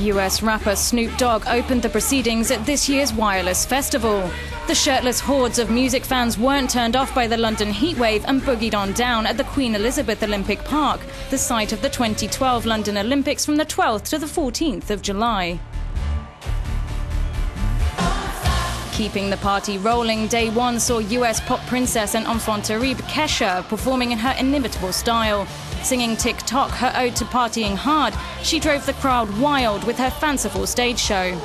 US rapper Snoop Dogg opened the proceedings at this year's Wireless Festival. The shirtless hordes of music fans weren't turned off by the London heatwave and boogied on down at the Queen Elizabeth Olympic Park, the site of the 2012 London Olympics from the 12th to the 14th of July. Keeping the party rolling, day one saw US pop princess and enfant Kesha performing in her inimitable style. Singing Tik Tok, her ode to partying hard, she drove the crowd wild with her fanciful stage show.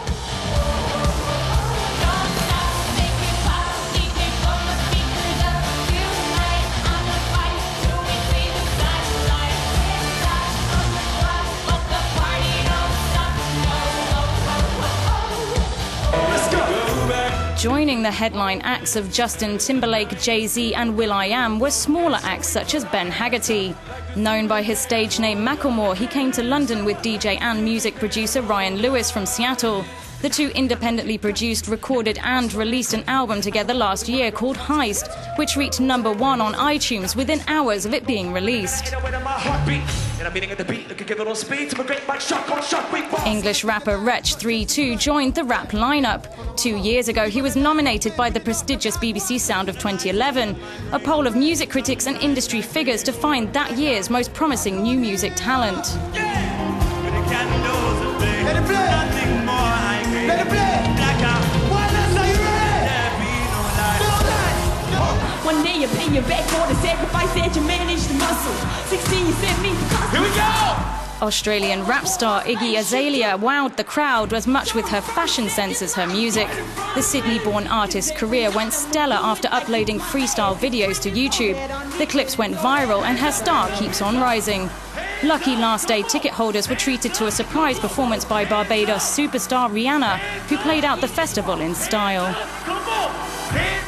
Joining the headline acts of Justin Timberlake, Jay-Z and will.i.am were smaller acts such as Ben Haggerty. Known by his stage name Macklemore, he came to London with DJ and music producer Ryan Lewis from Seattle. The two independently produced, recorded and released an album together last year called Heist, which reached #1 on iTunes within hours of it being released. English rapper Wretch32 joined the rap lineup. 2 years ago, he was nominated by the prestigious BBC Sound of 2011, a poll of music critics and industry figures to find that year's most promising new music talent. One day you pay your back for the sacrifice that you managed to muscle. 16 you sent me to Here we go! Australian rap star Iggy Azalea wowed the crowd as much with her fashion sense as her music. The Sydney-born artist's career went stellar after uploading freestyle videos to YouTube. The clips went viral and her star keeps on rising. Lucky last day ticket holders were treated to a surprise performance by Barbados superstar Rihanna, who played out the festival in style. Come on.